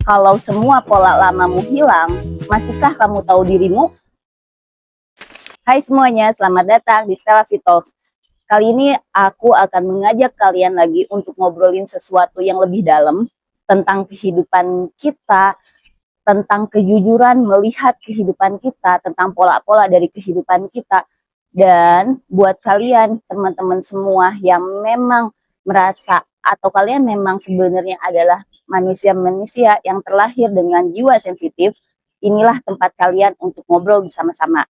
Kalau semua pola lamamu hilang, masihkah kamu tahu dirimu? Hai semuanya, selamat datang di Stella Vitos. Kali ini aku akan mengajak kalian lagi untuk ngobrolin sesuatu yang lebih dalam tentang kehidupan kita, tentang kejujuran melihat kehidupan kita, tentang pola-pola dari kehidupan kita. Dan buat kalian, teman-teman semua yang memang merasa atau kalian memang sebenarnya adalah manusia-manusia yang terlahir dengan jiwa sensitif, inilah tempat kalian untuk ngobrol bersama-sama.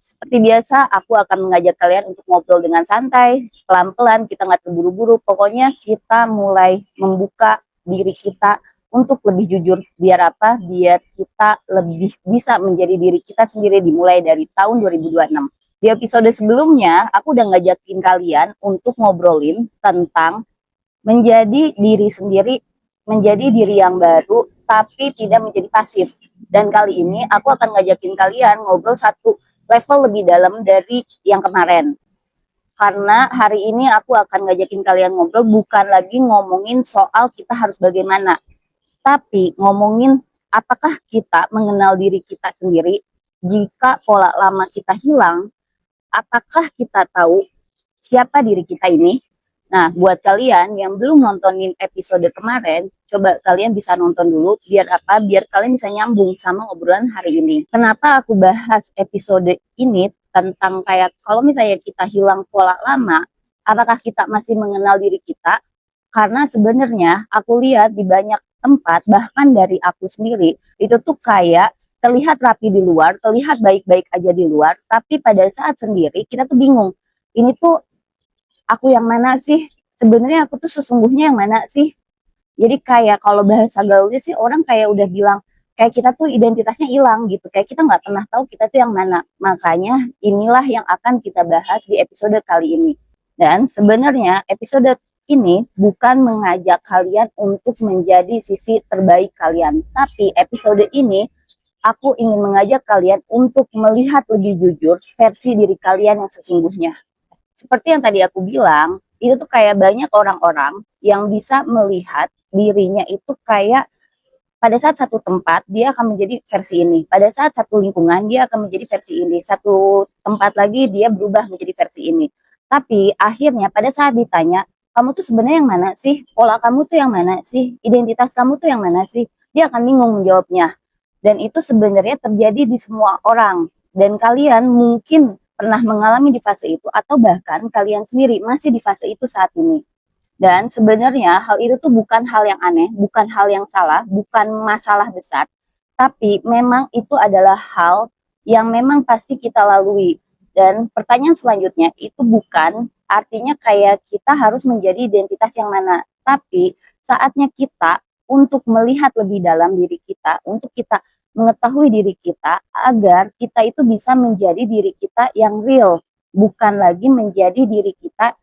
Seperti biasa, aku akan mengajak kalian untuk ngobrol dengan santai, pelan-pelan, kita nggak terburu-buru. Pokoknya kita mulai membuka diri kita untuk lebih jujur. Biar apa? Biar kita lebih bisa menjadi diri kita sendiri dimulai dari tahun 2026. Di episode sebelumnya, aku udah ngajakin kalian untuk ngobrolin tentang menjadi diri sendiri, menjadi diri yang baru, tapi tidak menjadi pasif. Dan kali ini aku akan ngajakin kalian ngobrol satu level lebih dalam dari yang kemarin. Karena hari ini aku akan ngajakin kalian ngobrol bukan lagi ngomongin soal kita harus bagaimana, tapi ngomongin apakah kita mengenal diri kita sendiri. Jika pola lama kita hilang, apakah kita tahu siapa diri kita ini? Nah, buat kalian yang belum nontonin episode kemarin, coba kalian bisa nonton dulu. Biar apa? Biar kalian bisa nyambung sama obrolan hari ini. Kenapa aku bahas episode ini tentang kayak kalau misalnya kita hilang pola lama, apakah kita masih mengenal diri kita? Karena sebenarnya aku lihat di banyak tempat, bahkan dari aku sendiri, itu tuh kayak terlihat rapi di luar, terlihat baik-baik aja di luar, tapi pada saat sendiri kita tuh bingung. Ini tuh aku yang mana sih? Sebenarnya aku tuh sesungguhnya yang mana sih? Jadi kayak kalau bahasa gaulnya sih orang kayak udah bilang kayak kita tuh identitasnya hilang gitu. Kayak kita nggak pernah tahu kita tuh yang mana. Makanya inilah yang akan kita bahas di episode kali ini. Dan sebenarnya episode ini bukan mengajak kalian untuk menjadi sisi terbaik kalian. Tapi episode ini aku ingin mengajak kalian untuk melihat lebih jujur versi diri kalian yang sesungguhnya. Seperti yang tadi aku bilang, itu tuh kayak banyak orang-orang yang bisa melihat dirinya itu kayak pada saat satu tempat dia akan menjadi versi ini, pada saat satu lingkungan dia akan menjadi versi ini, satu tempat lagi dia berubah menjadi versi ini. Tapi akhirnya pada saat ditanya, kamu tuh sebenarnya yang mana sih? Pola kamu tuh yang mana sih? Identitas kamu tuh yang mana sih? Dia akan bingung menjawabnya. Dan itu sebenarnya terjadi di semua orang. Dan kalian mungkin pernah mengalami di fase itu atau bahkan kalian sendiri masih di fase itu saat ini. Dan sebenarnya hal itu tuh bukan hal yang aneh, bukan hal yang salah, bukan masalah besar, tapi memang itu adalah hal yang memang pasti kita lalui. Dan pertanyaan selanjutnya itu bukan artinya kayak kita harus menjadi identitas yang mana, tapi saatnya kita untuk melihat lebih dalam diri kita, untuk kita mengetahui diri kita agar kita itu bisa menjadi diri kita yang real, bukan lagi menjadi diri kita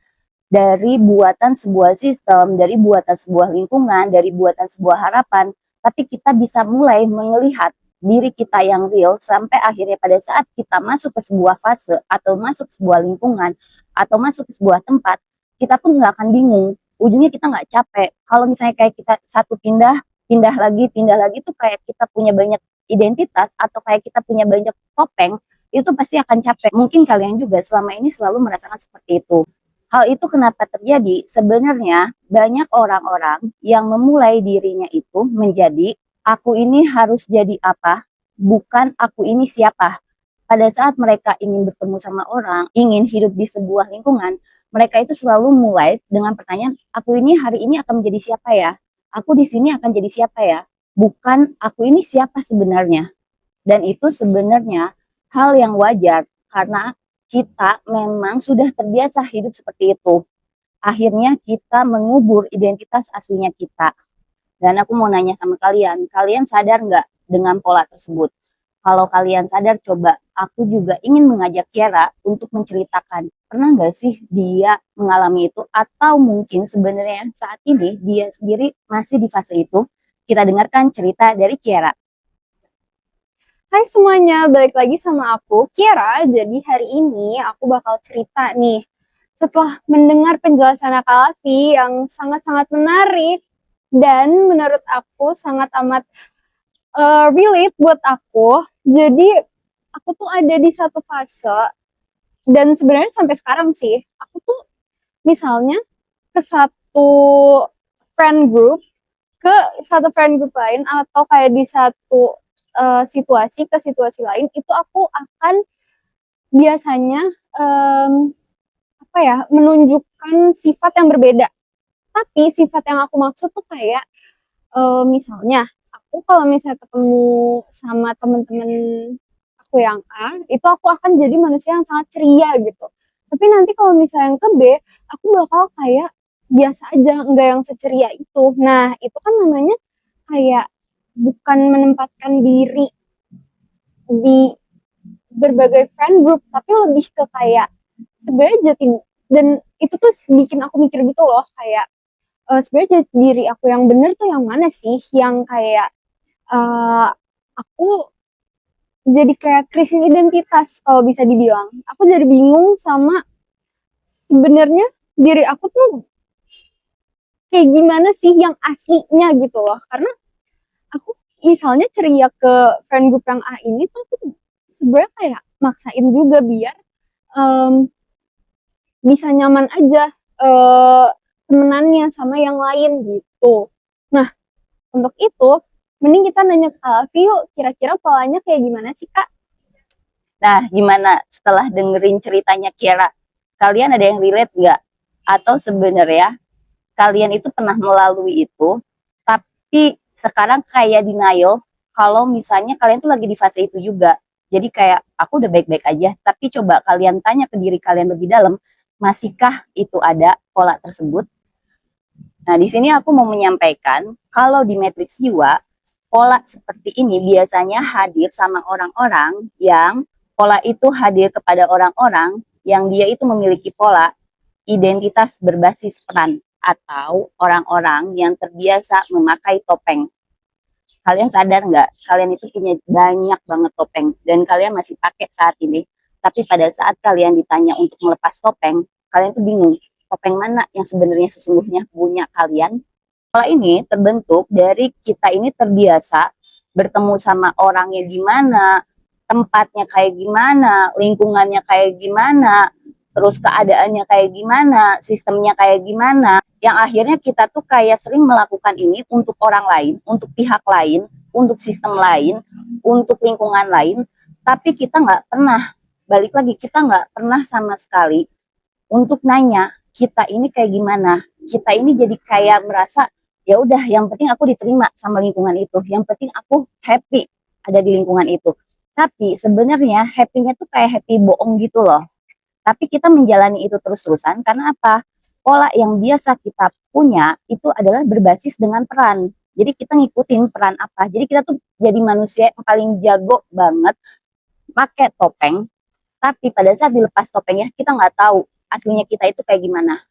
dari buatan sebuah sistem, dari buatan sebuah lingkungan, dari buatan sebuah harapan, tapi kita bisa mulai melihat diri kita yang real sampai akhirnya pada saat kita masuk ke sebuah fase atau masuk ke sebuah lingkungan atau masuk ke sebuah tempat, kita pun nggak akan bingung. Ujungnya kita nggak capek. Kalau misalnya kayak kita satu pindah lagi tuh kayak kita punya banyak identitas atau kayak kita punya banyak topeng, itu pasti akan capek. Mungkin kalian juga selama ini selalu merasakan seperti itu. Hal itu kenapa terjadi? Sebenarnya banyak orang-orang yang memulai dirinya itu menjadi aku ini harus jadi apa, bukan aku ini siapa. Pada saat mereka ingin bertemu sama orang, ingin hidup di sebuah lingkungan, mereka itu selalu mulai dengan pertanyaan, aku ini hari ini akan menjadi siapa ya? Aku di sini akan jadi siapa ya? Bukan aku ini siapa sebenarnya. Dan itu sebenarnya hal yang wajar karena kita memang sudah terbiasa hidup seperti itu. Akhirnya kita mengubur identitas aslinya kita. Dan aku mau nanya sama kalian, kalian sadar nggak dengan pola tersebut? Kalau kalian sadar, coba aku juga ingin mengajak Kiara untuk menceritakan, pernah nggak sih dia mengalami itu? Atau mungkin sebenarnya saat ini dia sendiri masih di fase itu? Kita dengarkan cerita dari Kiara. Hai semuanya, balik lagi sama aku, Kiara. Jadi hari ini aku bakal cerita nih. Setelah mendengar penjelasan Kak Lavi yang sangat-sangat menarik, dan menurut aku sangat amat relate buat aku. Jadi aku tuh ada di satu fase, dan sebenarnya sampai sekarang sih, aku tuh misalnya ke satu friend group, ke satu friend group lain, atau kayak di satu situasi ke situasi lain, itu aku akan biasanya apa ya, menunjukkan sifat yang berbeda. Tapi sifat yang aku maksud tuh kayak misalnya aku kalau misalnya ketemu sama temen-temen aku yang A, itu aku akan jadi manusia yang sangat ceria gitu. Tapi nanti kalau misalnya yang ke B, aku bakal kayak biasa aja, enggak yang seceria itu. Nah, itu kan namanya kayak bukan menempatkan diri di berbagai friend group, tapi lebih ke kayak sebenarnya jati, dan itu tuh bikin aku mikir gitu loh, kayak sebenarnya jati diri aku yang bener tuh yang mana sih, yang kayak aku jadi kayak krisis identitas kalau bisa dibilang. Aku jadi bingung sama sebenarnya diri aku tuh kayak gimana sih yang aslinya gitu loh. Karena aku misalnya ceria ke friend group yang A ini tuh aku sebenarnya kayak maksain juga biar um, bisa nyaman aja temenannya sama yang lain gitu. Nah, untuk itu mending kita nanya ke Alfi yuk, kira-kira polanya kayak gimana sih Kak? Nah, gimana setelah dengerin ceritanya Kiara? Kalian ada yang relate nggak? Atau sebenarnya kalian itu pernah melalui itu, tapi sekarang kayak denial kalau misalnya kalian tuh lagi di fase itu juga. Jadi kayak aku udah baik-baik aja, tapi coba kalian tanya ke diri kalian lebih dalam, masihkah itu ada pola tersebut? Nah, di sini aku mau menyampaikan kalau di matriks jiwa, pola seperti ini biasanya hadir sama orang-orang yang pola itu hadir kepada orang-orang yang dia itu memiliki pola identitas berbasis peran atau orang-orang yang terbiasa memakai topeng. Kalian sadar nggak? Kalian itu punya banyak banget topeng dan kalian masih pakai saat ini. Tapi pada saat kalian ditanya untuk melepas topeng, kalian tuh bingung. Topeng mana yang sebenarnya sesungguhnya punya kalian? Pola ini terbentuk dari kita ini terbiasa bertemu sama orangnya gimana, tempatnya kayak gimana, lingkungannya kayak gimana, terus keadaannya kayak gimana, sistemnya kayak gimana, yang akhirnya kita tuh kayak sering melakukan ini untuk orang lain, untuk pihak lain, untuk sistem lain, untuk lingkungan lain, tapi kita nggak pernah, balik lagi, kita nggak pernah sama sekali untuk nanya, kita ini kayak gimana, kita ini jadi kayak merasa, ya udah yang penting aku diterima sama lingkungan itu, yang penting aku happy ada di lingkungan itu. Tapi sebenarnya happy-nya tuh kayak happy bohong gitu loh. Tapi kita menjalani itu terus-terusan karena apa? Pola yang biasa kita punya itu adalah berbasis dengan peran. Jadi kita ngikutin peran apa. Jadi kita tuh jadi manusia yang paling jago banget pakai topeng. Tapi pada saat dilepas topengnya kita nggak tahu aslinya kita itu kayak gimana.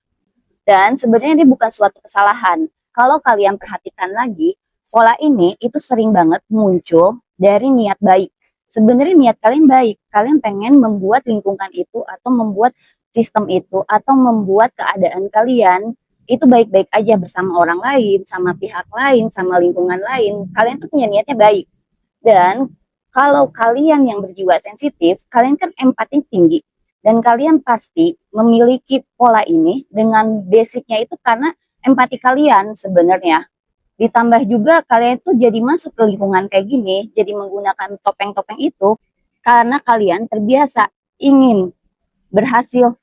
Dan sebenarnya ini bukan suatu kesalahan. Kalau kalian perhatikan lagi, pola ini itu sering banget muncul dari niat baik. Sebenarnya niat kalian baik. Kalian pengen membuat lingkungan itu atau membuat sistem itu atau membuat keadaan kalian itu baik-baik aja bersama orang lain, sama pihak lain, sama lingkungan lain. Kalian tuh punya niatnya baik. Dan kalau kalian yang berjiwa sensitif, kalian kan empati tinggi. Dan kalian pasti memiliki pola ini dengan basicnya itu karena empati kalian sebenarnya. Ditambah juga kalian tuh jadi masuk ke lingkungan kayak gini, jadi menggunakan topeng-topeng itu karena kalian terbiasa ingin berhasil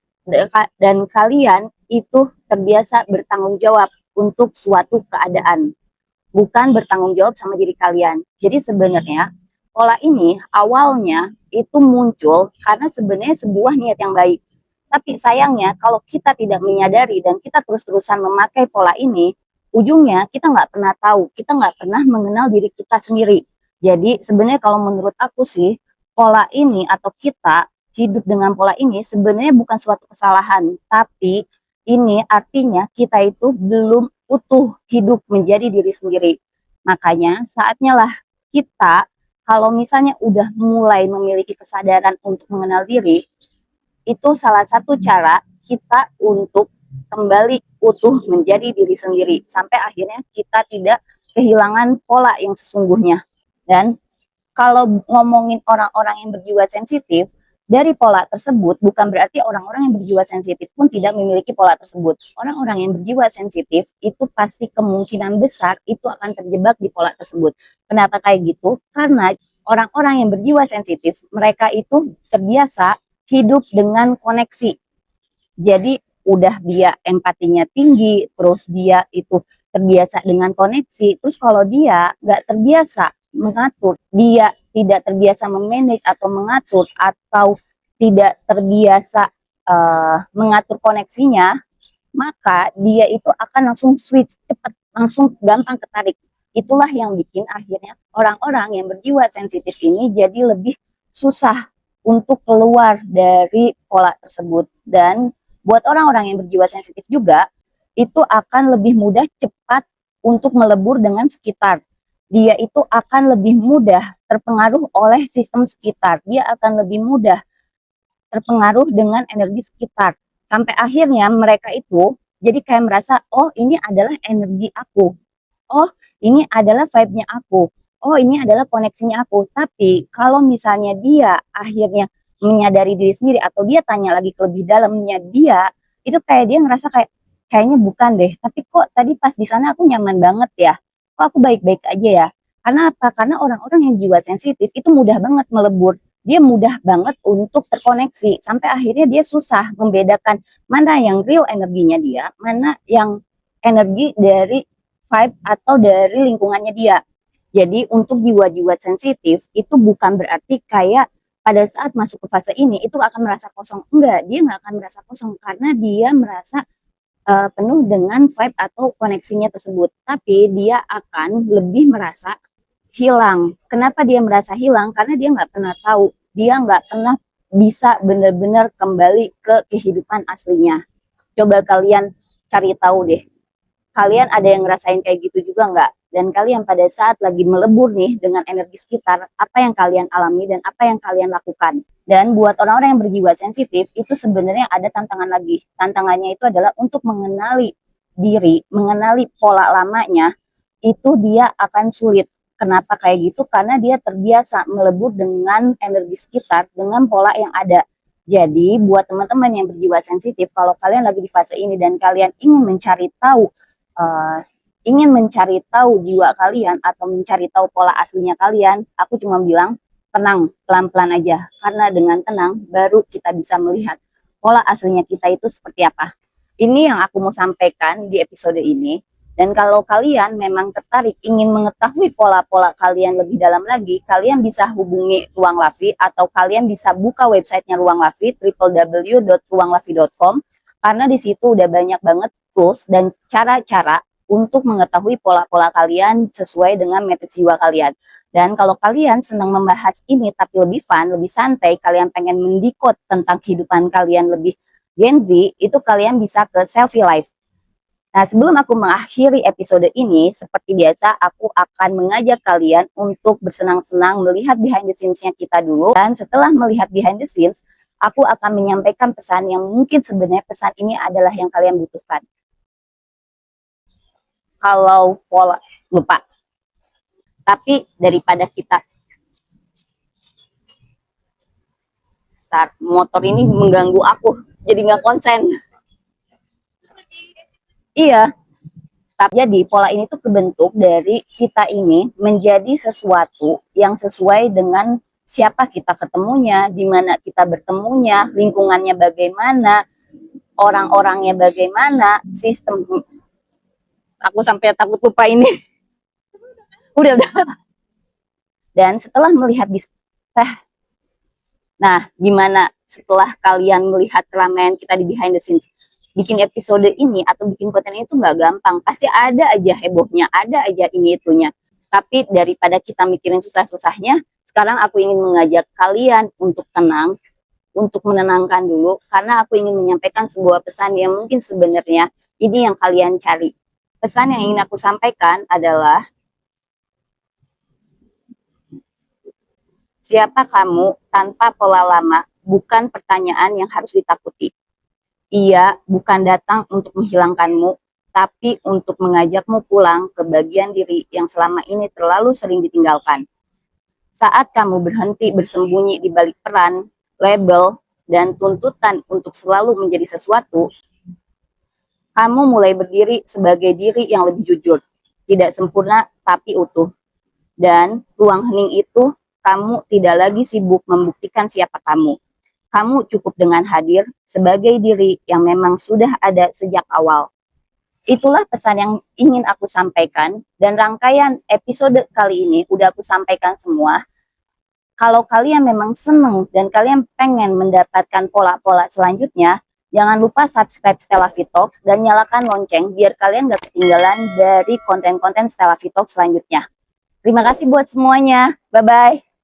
dan kalian itu terbiasa bertanggung jawab untuk suatu keadaan, bukan bertanggung jawab sama diri kalian. Jadi sebenarnya pola ini awalnya itu muncul karena sebenarnya sebuah niat yang baik. Tapi sayangnya kalau kita tidak menyadari dan kita terus-terusan memakai pola ini, ujungnya kita nggak pernah tahu, kita nggak pernah mengenal diri kita sendiri. Jadi sebenarnya kalau menurut aku sih, pola ini atau kita hidup dengan pola ini sebenarnya bukan suatu kesalahan, tapi ini artinya kita itu belum utuh hidup menjadi diri sendiri. Makanya saatnya lah kita kalau misalnya udah mulai memiliki kesadaran untuk mengenal diri, itu salah satu cara kita untuk kembali utuh menjadi diri sendiri sampai akhirnya kita tidak kehilangan pola yang sesungguhnya. Dan kalau ngomongin orang-orang yang berjiwa sensitif, dari pola tersebut bukan berarti orang-orang yang berjiwa sensitif pun tidak memiliki pola tersebut. Orang-orang yang berjiwa sensitif itu pasti kemungkinan besar itu akan terjebak di pola tersebut. Kenapa kayak gitu? Karena orang-orang yang berjiwa sensitif, mereka itu terbiasa hidup dengan koneksi. Jadi udah dia empatinya tinggi, terus dia itu terbiasa dengan koneksi. Terus kalau dia nggak terbiasa mengatur, dia tidak terbiasa memanage atau mengatur, atau tidak terbiasa mengatur koneksinya, maka dia itu akan langsung switch cepat, langsung gampang ketarik. Itulah yang bikin akhirnya orang-orang yang berjiwa sensitif ini jadi lebih susah untuk keluar dari pola tersebut. Dan buat orang-orang yang berjiwa sensitif juga, itu akan lebih mudah cepat untuk melebur dengan sekitar. Dia itu akan lebih mudah terpengaruh oleh sistem sekitar. Dia akan lebih mudah terpengaruh dengan energi sekitar. Sampai akhirnya mereka itu jadi kayak merasa, oh ini adalah energi aku. Oh ini adalah vibe-nya aku. Oh ini adalah koneksinya aku. Tapi kalau misalnya dia akhirnya menyadari diri sendiri atau dia tanya lagi ke lebih dalamnya dia, itu kayak dia ngerasa kayak kayaknya bukan deh. Tapi kok tadi pas di sana aku nyaman banget ya. Kok aku baik-baik aja ya. Karena apa? Karena orang-orang yang jiwa sensitif itu mudah banget melebur, dia mudah banget untuk terkoneksi sampai akhirnya dia susah membedakan mana yang real energinya dia, mana yang energi dari vibe atau dari lingkungannya dia. Jadi untuk jiwa-jiwa sensitif itu bukan berarti kayak pada saat masuk ke fase ini itu akan merasa kosong. Enggak, dia nggak akan merasa kosong karena dia merasa penuh dengan vibe atau koneksinya tersebut. Tapi dia akan lebih merasa hilang. Kenapa dia merasa hilang? Karena dia nggak pernah tahu. Dia nggak pernah bisa benar-benar kembali ke kehidupan aslinya. Coba kalian cari tahu deh. Kalian ada yang ngerasain kayak gitu juga nggak? Dan kalian pada saat lagi melebur nih dengan energi sekitar, apa yang kalian alami dan apa yang kalian lakukan? Dan buat orang-orang yang berjiwa sensitif, itu sebenarnya ada tantangan lagi. Tantangannya itu adalah untuk mengenali diri, mengenali pola lamanya, itu dia akan sulit. Kenapa kayak gitu? Karena dia terbiasa melebur dengan energi sekitar, dengan pola yang ada. Jadi buat teman-teman yang berjiwa sensitif, kalau kalian lagi di fase ini dan kalian uh, ingin mencari tahu jiwa kalian atau mencari tahu pola aslinya kalian, aku cuma bilang tenang, pelan-pelan aja. Karena dengan tenang baru kita bisa melihat pola aslinya kita itu seperti apa. Ini yang aku mau sampaikan di episode ini. Dan kalau kalian memang tertarik ingin mengetahui pola-pola kalian lebih dalam lagi, kalian bisa hubungi Ruang Lavi atau kalian bisa buka websitenya Ruang Lavi, www.ruanglavi.com, karena di situ udah banyak banget tools dan cara-cara untuk mengetahui pola-pola kalian sesuai dengan matriks jiwa kalian. Dan kalau kalian senang membahas ini tapi lebih fun, lebih santai, kalian pengen mendikot tentang kehidupan kalian lebih Gen Z, itu kalian bisa ke Selfie Life. Nah, sebelum aku mengakhiri episode ini, seperti biasa, aku akan mengajak kalian untuk bersenang-senang melihat behind the scenes-nya kita dulu. Dan setelah melihat behind the scenes, aku akan menyampaikan pesan yang mungkin sebenarnya pesan ini adalah yang kalian butuhkan. Kalau pola, lupa. Tapi daripada kita, motor ini mengganggu aku, jadi nggak konsen. Iya. Jadi pola ini tuh kebentuk dari kita ini menjadi sesuatu yang sesuai dengan siapa kita ketemunya, di mana kita bertemunya, lingkungannya bagaimana, orang-orangnya bagaimana, sistem. Aku sampai takut lupa ini. Udah. Dan setelah melihat nah, gimana setelah kalian melihat keramaian kita di behind the scenes? Bikin episode ini atau bikin konten itu nggak gampang. Pasti ada aja hebohnya, ada aja ini itunya. Tapi daripada kita mikirin susah-susahnya, sekarang aku ingin mengajak kalian untuk tenang, untuk menenangkan dulu, karena aku ingin menyampaikan sebuah pesan yang mungkin sebenarnya ini yang kalian cari. Pesan yang ingin aku sampaikan adalah, siapa kamu tanpa pola lama bukan pertanyaan yang harus ditakuti. Ia bukan datang untuk menghilangkanmu, tapi untuk mengajakmu pulang ke bagian diri yang selama ini terlalu sering ditinggalkan. Saat kamu berhenti bersembunyi di balik peran, label, dan tuntutan untuk selalu menjadi sesuatu, kamu mulai berdiri sebagai diri yang lebih jujur, tidak sempurna tapi utuh. Dan ruang hening itu, kamu tidak lagi sibuk membuktikan siapa kamu. Kamu cukup dengan hadir sebagai diri yang memang sudah ada sejak awal. Itulah pesan yang ingin aku sampaikan, dan rangkaian episode kali ini udah aku sampaikan semua. Kalau kalian memang seneng dan kalian pengen mendapatkan pola-pola selanjutnya, jangan lupa subscribe Stella Vitox dan nyalakan lonceng biar kalian gak ketinggalan dari konten-konten Stella Vitox selanjutnya. Terima kasih buat semuanya. Bye-bye.